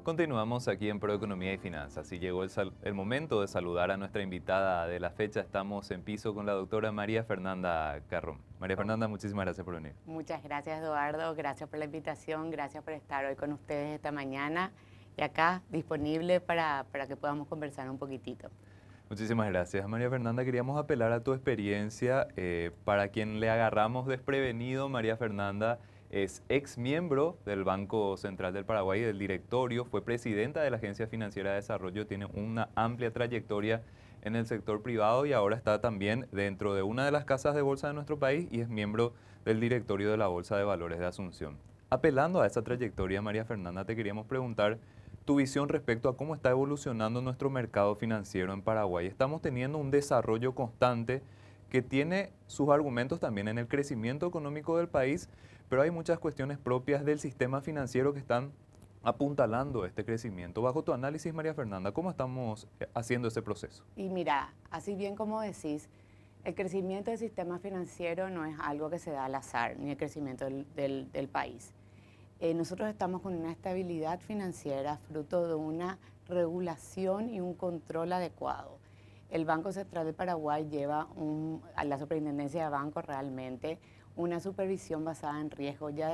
Continuamos aquí en Proeconomía y Finanzas y llegó el momento de saludar a nuestra invitada de la fecha. Estamos en piso con la doctora María Fernanda Carrón. María Fernanda, muchísimas gracias por venir. Muchas gracias, Eduardo. Gracias por la invitación. Gracias por estar hoy con ustedes esta mañana y acá disponible para que podamos conversar un poquitito. Muchísimas gracias. María Fernanda, queríamos apelar a tu experiencia. Para quien le agarramos desprevenido, María Fernanda es ex miembro del Banco Central del Paraguay, del directorio, fue presidenta de la Agencia Financiera de Desarrollo, tiene una amplia trayectoria en el sector privado y ahora está también dentro de una de las casas de bolsa de nuestro país y es miembro del directorio de la Bolsa de Valores de Asunción. Apelando a esa trayectoria, María Fernanda, te queríamos preguntar tu visión respecto a cómo está evolucionando nuestro mercado financiero en Paraguay. Estamos teniendo un desarrollo constante que tiene sus argumentos también en el crecimiento económico del país, pero hay muchas cuestiones propias del sistema financiero que están apuntalando este crecimiento. Bajo tu análisis, María Fernanda, ¿cómo estamos haciendo ese proceso? Y mira, así bien como decís, el crecimiento del sistema financiero no es algo que se da al azar, ni el crecimiento del país. Nosotros estamos con una estabilidad financiera fruto de una regulación y un control adecuado. El Banco Central del Paraguay lleva a la Superintendencia de Bancos realmente una supervisión basada en riesgo ya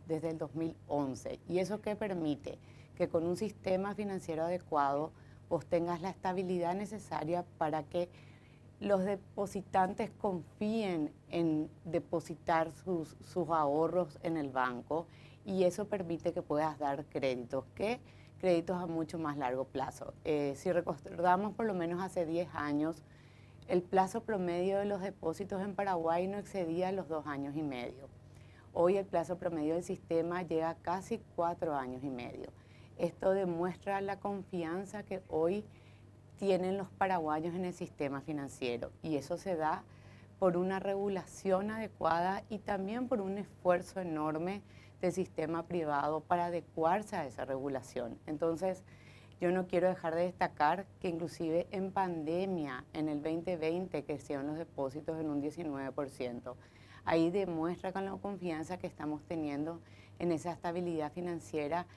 desde el 2011. ¿Y eso qué permite? Que con un sistema financiero adecuado vos tengas la estabilidad necesaria para que los depositantes confíen en depositar sus ahorros en el banco y eso permite que puedas dar créditos, créditos a mucho más largo plazo. Si recordamos por lo menos hace 10 años, el plazo promedio de los depósitos en Paraguay no excedía los 2 años y medio. Hoy el plazo promedio del sistema llega a casi 4 años y medio. Esto demuestra la confianza que hoy tienen los paraguayos en el sistema financiero y eso se da por una regulación adecuada y también por un esfuerzo enorme del sistema privado para adecuarse a esa regulación. Entonces, yo no quiero dejar de destacar que inclusive en pandemia, en el 2020, crecieron los depósitos en un 19%. Ahí demuestra con la confianza que estamos teniendo en esa estabilidad financiera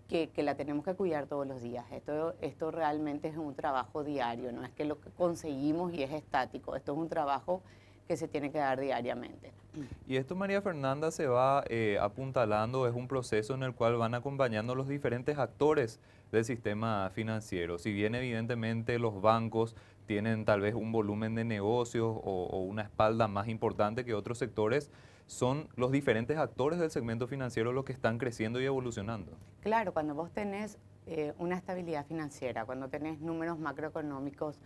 que la tenemos que cuidar todos los días. Esto realmente es un trabajo diario, no es que lo que conseguimos y es estático, esto es un trabajo que se tiene que dar diariamente. Y esto, María Fernanda, se va apuntalando, es un proceso en el cual van acompañando los diferentes actores del sistema financiero. Si bien evidentemente los bancos tienen tal vez un volumen de negocios o una espalda más importante que otros sectores, son los diferentes actores del segmento financiero los que están creciendo y evolucionando. Claro, cuando vos tenés una estabilidad financiera, cuando tenés números macroeconómicos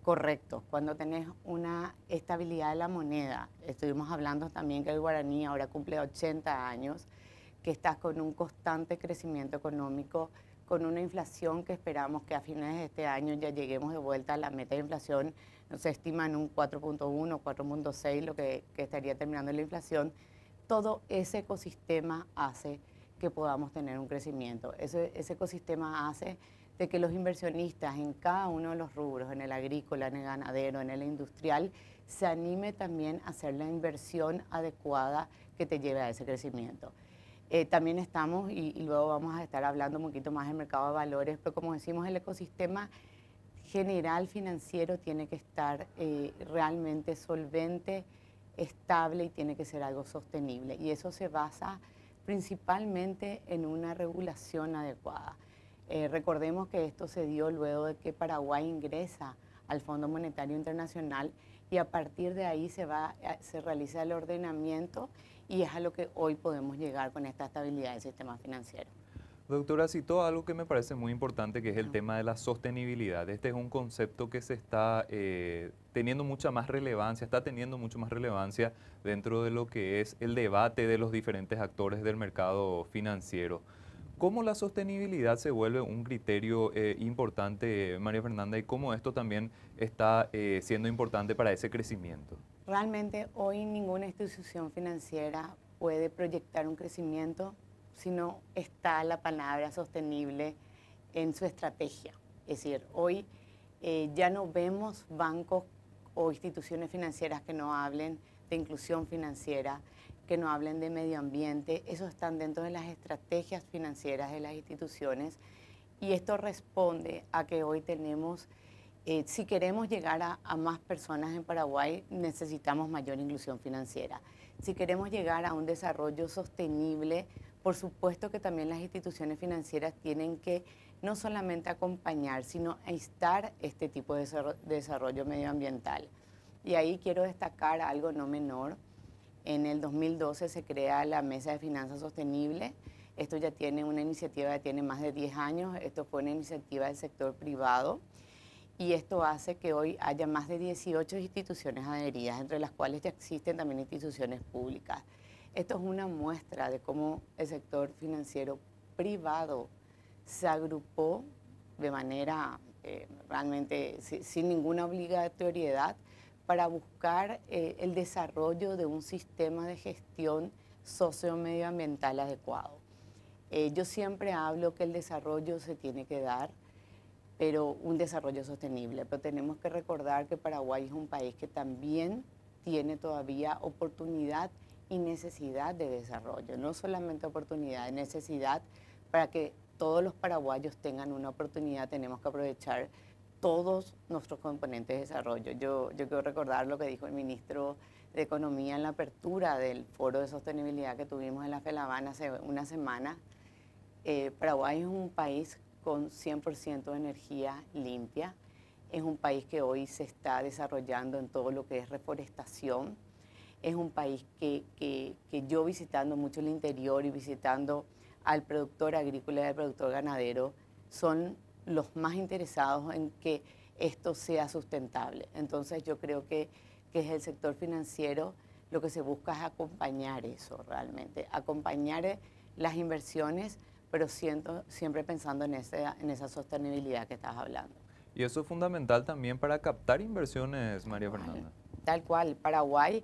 correctos, cuando tenés una estabilidad de la moneda, estuvimos hablando también que el guaraní ahora cumple 80 años, que estás con un constante crecimiento económico, con una inflación que esperamos que a fines de este año ya lleguemos de vuelta a la meta de inflación, se estima en un 4.1, 4.6 lo que estaría terminando la inflación. Todo ese ecosistema hace que podamos tener un crecimiento. Ese ecosistema hace de que los inversionistas en cada uno de los rubros, en el agrícola, en el ganadero, en el industrial, se anime también a hacer la inversión adecuada que te lleve a ese crecimiento. También estamos, y luego vamos a estar hablando un poquito más del mercado de valores, pero como decimos, el ecosistema general financiero tiene que estar realmente solvente, estable y tiene que ser algo sostenible. Y eso se basa principalmente en una regulación adecuada. Recordemos que esto se dio luego de que Paraguay ingresa al Fondo Monetario Internacional y a partir de ahí se realiza el ordenamiento y es a lo que hoy podemos llegar con esta estabilidad del sistema financiero. Doctora, citó algo que me parece muy importante, que es el tema de la sostenibilidad. Este es un concepto que se está teniendo mucha más relevancia, está teniendo mucho más relevancia dentro de lo que es el debate de los diferentes actores del mercado financiero. ¿Cómo la sostenibilidad se vuelve un criterio importante, María Fernanda, y cómo esto también está siendo importante para ese crecimiento? Realmente hoy ninguna institución financiera puede proyectar un crecimiento si no está la palabra sostenible en su estrategia. Es decir, hoy ya no vemos bancos o instituciones financieras que no hablen de inclusión financiera, que no hablen de medio ambiente. Eso están dentro de las estrategias financieras de las instituciones y esto responde a que hoy tenemos, si queremos llegar a más personas en Paraguay, necesitamos mayor inclusión financiera. Si queremos llegar a un desarrollo sostenible, por supuesto que también las instituciones financieras tienen que no solamente acompañar, sino instar este tipo de desarrollo medioambiental. Y ahí quiero destacar algo no menor. En el 2012 se crea la Mesa de Finanzas Sostenibles. Esto ya tiene una iniciativa que tiene más de 10 años. Esto fue una iniciativa del sector privado. Y esto hace que hoy haya más de 18 instituciones adheridas, entre las cuales ya existen también instituciones públicas. Esto es una muestra de cómo el sector financiero privado se agrupó de manera realmente sin ninguna obligatoriedad para buscar el desarrollo de un sistema de gestión socio-medioambiental adecuado. Yo siempre hablo que el desarrollo se tiene que dar, pero un desarrollo sostenible. Pero tenemos que recordar que Paraguay es un país que también tiene todavía oportunidad y necesidad de desarrollo. No solamente oportunidad, necesidad para que todos los paraguayos tengan una oportunidad. Tenemos que aprovechar todos nuestros componentes de desarrollo. Yo quiero recordar lo que dijo el ministro de Economía en la apertura del foro de sostenibilidad que tuvimos en la FELABAN hace una semana. Paraguay es un país con 100% de energía limpia. Es un país que hoy se está desarrollando en todo lo que es reforestación. Es un país que yo visitando mucho el interior y visitando al productor agrícola y al productor ganadero, son los más interesados en que esto sea sustentable. Entonces yo creo que es el sector financiero, lo que se busca es acompañar eso realmente, acompañar las inversiones, pero siempre pensando en esa sostenibilidad que estás hablando. Y eso es fundamental también para captar inversiones, María Fernanda. Tal cual, Paraguay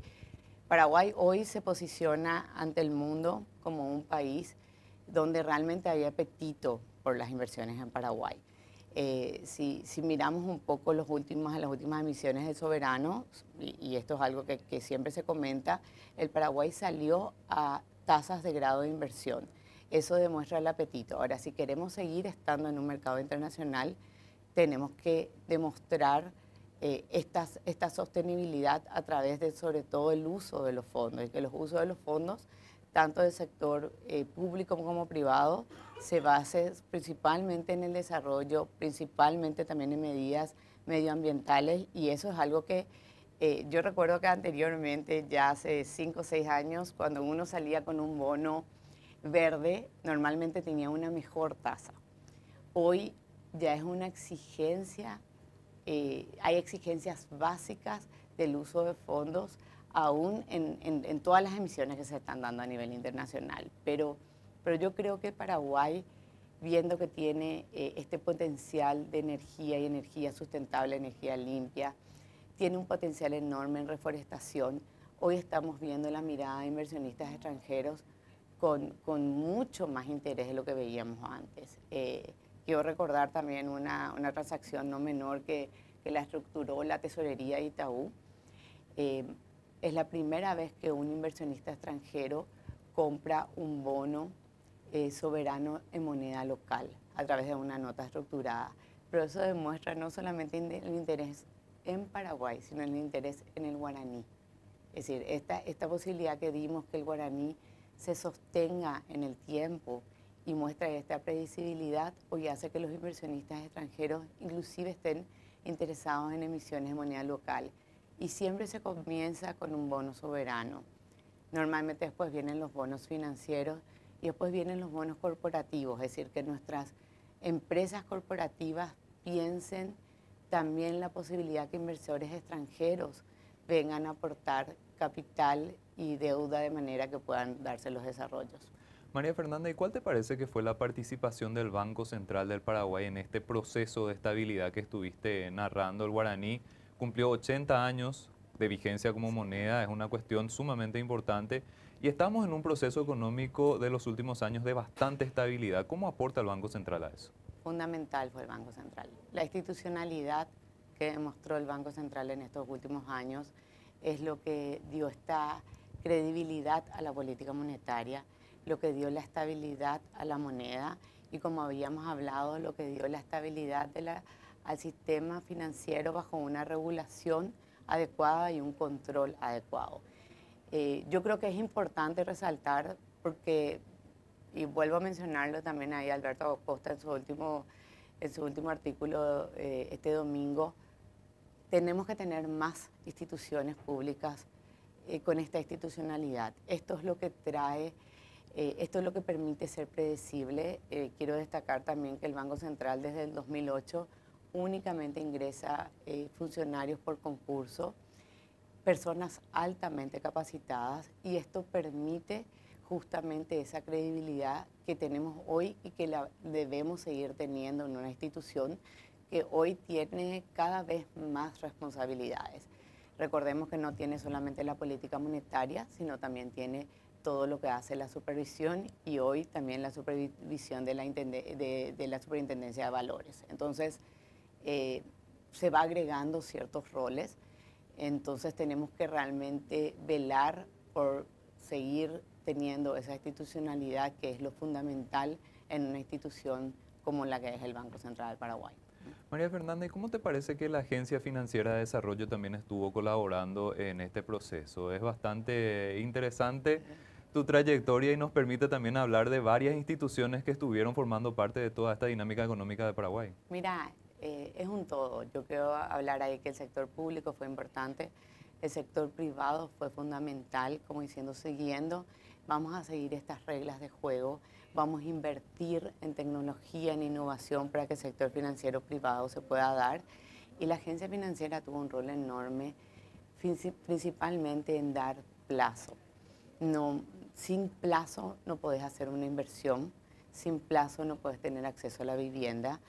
hoy se posiciona ante el mundo como un país donde realmente hay apetito por las inversiones en Paraguay. Si miramos un poco las últimas emisiones del soberano, y esto es algo que siempre se comenta, el Paraguay salió a tasas de grado de inversión. Eso demuestra el apetito. Ahora, si queremos seguir estando en un mercado internacional, tenemos que demostrar esta sostenibilidad a través de, sobre todo, el uso de los fondos, y que los usos de los fondos, tanto del sector público como privado, se base principalmente en el desarrollo, principalmente también en medidas medioambientales, y eso es algo que yo recuerdo que anteriormente, ya hace 5 o 6 años, cuando uno salía con un bono verde, normalmente tenía una mejor tasa. Hoy ya es una exigencia, hay exigencias básicas del uso de fondos, aún en todas las emisiones que se están dando a nivel internacional. Pero yo creo que Paraguay, viendo que tiene este potencial de energía y energía sustentable, energía limpia, tiene un potencial enorme en reforestación. Hoy estamos viendo la mirada de inversionistas extranjeros con mucho más interés de lo que veíamos antes. Quiero recordar también una transacción no menor que la estructuró la Tesorería de Itaú. Es la primera vez que un inversionista extranjero compra un bono soberano en moneda local a través de una nota estructurada. Pero eso demuestra no solamente el interés en Paraguay, sino el interés en el guaraní. Es decir, esta posibilidad que dimos que el guaraní se sostenga en el tiempo y muestra esta predecibilidad, hoy hace que los inversionistas extranjeros inclusive estén interesados en emisiones de moneda local. Y siempre se comienza con un bono soberano. Normalmente después vienen los bonos financieros y después vienen los bonos corporativos, es decir, que nuestras empresas corporativas piensen también la posibilidad que inversores extranjeros vengan a aportar capital y deuda de manera que puedan darse los desarrollos. María Fernanda, ¿y cuál te parece que fue la participación del Banco Central del Paraguay en este proceso de estabilidad que estuviste narrando? El guaraní cumplió 80 años de vigencia como moneda, es una cuestión sumamente importante y estamos en un proceso económico de los últimos años de bastante estabilidad. ¿Cómo aporta el Banco Central a eso? Fundamental fue el Banco Central. La institucionalidad que demostró el Banco Central en estos últimos años es lo que dio credibilidad a la política monetaria, lo que dio la estabilidad a la moneda y, como habíamos hablado, lo que dio la estabilidad al sistema financiero bajo una regulación adecuada y un control adecuado. Yo creo que es importante resaltar porque, y vuelvo a mencionarlo también ahí Alberto Acosta en su último artículo este domingo, tenemos que tener más instituciones públicas con esta institucionalidad. Esto es lo que trae, esto es lo que permite ser predecible. Quiero destacar también que el Banco Central desde el 2008 únicamente ingresa funcionarios por concurso, personas altamente capacitadas, y esto permite justamente esa credibilidad que tenemos hoy y que la debemos seguir teniendo en una institución que hoy tiene cada vez más responsabilidades. Recordemos que no tiene solamente la política monetaria, sino también tiene todo lo que hace la supervisión y hoy también la supervisión de la Superintendencia de Valores. Entonces, se va agregando ciertos roles, entonces tenemos que realmente velar por seguir teniendo esa institucionalidad que es lo fundamental en una institución como la que es el Banco Central del Paraguay. María Fernanda, ¿y cómo te parece que la Agencia Financiera de Desarrollo también estuvo colaborando en este proceso? Es bastante interesante tu trayectoria y nos permite también hablar de varias instituciones que estuvieron formando parte de toda esta dinámica económica de Paraguay. Mira, es un todo. Yo quiero hablar ahí que el sector público fue importante, el sector privado fue fundamental, como diciendo, siguiendo, vamos a seguir estas reglas de juego, vamos a invertir en tecnología, en innovación para que el sector financiero privado se pueda dar. Y la agencia financiera tuvo un rol enorme, principalmente en dar plazo. Sin plazo no podés hacer una inversión, sin plazo no puedes tener acceso a la vivienda.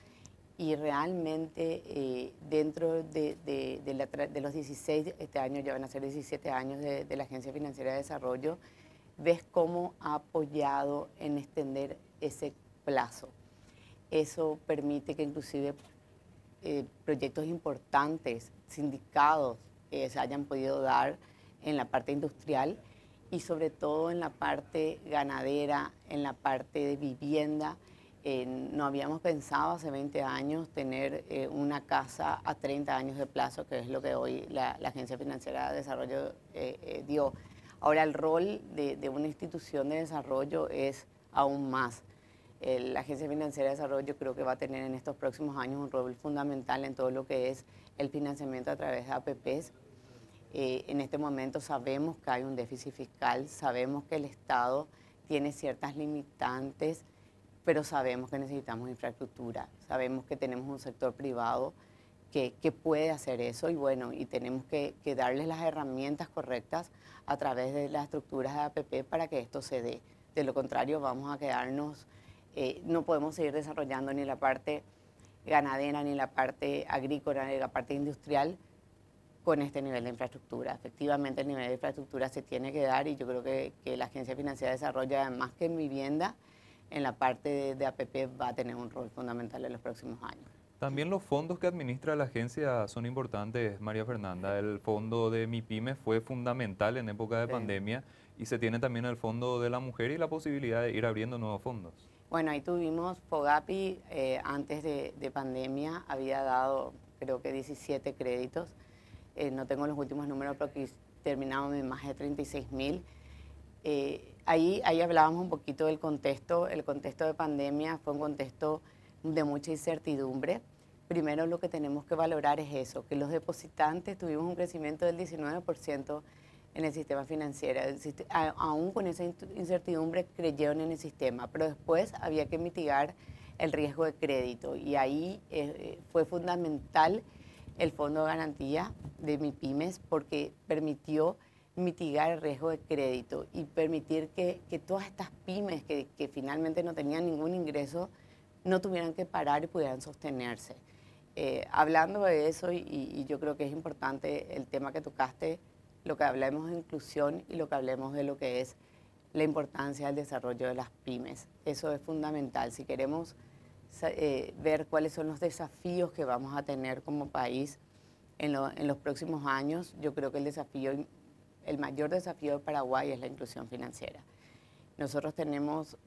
Y realmente dentro de los 16, este año ya van a ser 17 años de la Agencia Financiera de Desarrollo, ves cómo ha apoyado en extender ese plazo. Eso permite que inclusive proyectos importantes, sindicados, se hayan podido dar en la parte industrial y sobre todo en la parte ganadera, en la parte de vivienda. No habíamos pensado hace 20 años tener una casa a 30 años de plazo, que es lo que hoy la Agencia Financiera de Desarrollo dio. Ahora, el rol de una institución de desarrollo es aún más. La Agencia Financiera de Desarrollo creo que va a tener en estos próximos años un rol fundamental en todo lo que es el financiamiento a través de APPs. En este momento sabemos que hay un déficit fiscal, sabemos que el Estado tiene ciertas limitantes, pero sabemos que necesitamos infraestructura, sabemos que tenemos un sector privado que puede hacer eso y bueno, y tenemos que darles las herramientas correctas a través de las estructuras de APP para que esto se dé. De lo contrario, vamos a quedarnos, no podemos seguir desarrollando ni la parte ganadera, ni la parte agrícola, ni la parte industrial con este nivel de infraestructura. Efectivamente, el nivel de infraestructura se tiene que dar y yo creo que la Agencia Financiera de Desarrollo, además que en vivienda, en la parte de APP va a tener un rol fundamental en los próximos años. También los fondos que administra la agencia son importantes, María Fernanda. El fondo de MIPYME fue fundamental en época de pandemia y se tiene también el fondo de la mujer y la posibilidad de ir abriendo nuevos fondos. Bueno, ahí tuvimos FOGAPI, antes de pandemia había dado creo que 17 créditos. No tengo los últimos números, pero que terminamos en más de 36.000. Ahí hablábamos un poquito del contexto. El contexto de pandemia fue un contexto de mucha incertidumbre. Primero lo que tenemos que valorar es eso, que los depositantes tuvimos un crecimiento del 19% en el sistema financiero. Aún con esa incertidumbre creyeron en el sistema, pero después había que mitigar el riesgo de crédito y ahí fue fundamental el Fondo de Garantía de MIPYMES porque permitió mitigar el riesgo de crédito y permitir que todas estas pymes que finalmente no tenían ningún ingreso no tuvieran que parar y pudieran sostenerse. Hablando de eso, y yo creo que es importante el tema que tocaste, lo que hablemos de inclusión y lo que hablemos de lo que es la importancia del desarrollo de las pymes. Eso es fundamental. Si queremos ver cuáles son los desafíos que vamos a tener como país en los próximos años, yo creo que el desafío el mayor desafío de Paraguay es la inclusión financiera. Nosotros tenemos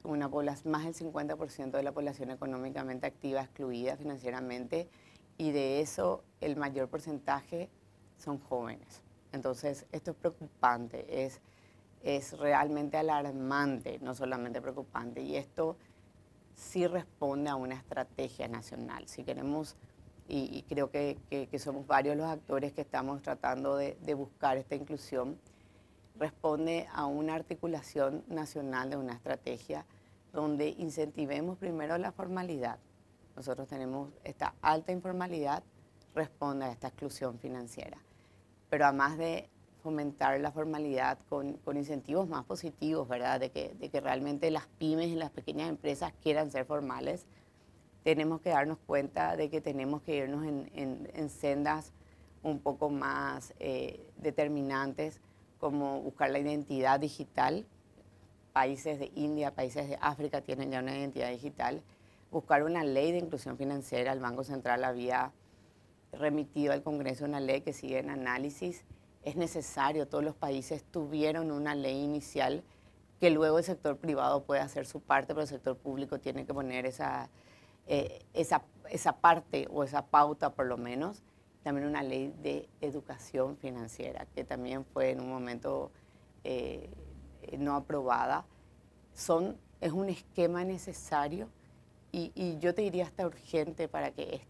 más del 50% de la población económicamente activa excluida financieramente, y de eso el mayor porcentaje son jóvenes. Entonces, esto es preocupante, es realmente alarmante, no solamente preocupante, y esto sí responde a una estrategia nacional. Si queremos, y creo que somos varios los actores que estamos tratando de buscar esta inclusión, responde a una articulación nacional de una estrategia donde incentivemos primero la formalidad. Nosotros tenemos esta alta informalidad, responde a esta exclusión financiera. Pero además de fomentar la formalidad con incentivos más positivos, ¿verdad? De que realmente las pymes y las pequeñas empresas quieran ser formales, tenemos que darnos cuenta de que tenemos que irnos en sendas un poco más determinantes, como buscar la identidad digital. Países de India, países de África tienen ya una identidad digital. Buscar una ley de inclusión financiera. El Banco Central había remitido al Congreso una ley que sigue en análisis. Es necesario, todos los países tuvieron una ley inicial que luego el sector privado puede hacer su parte, pero el sector público tiene que poner esa parte o esa pauta por lo menos. También una ley de educación financiera, que también fue en un momento no aprobada. Es un esquema necesario y yo te diría hasta urgente para que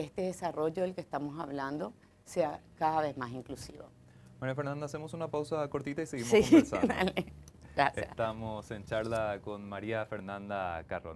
este desarrollo del que estamos hablando sea cada vez más inclusivo. María Fernanda, hacemos una pausa cortita y seguimos Sí, conversando. dale. Gracias. Estamos en charla con María Fernanda Carrona.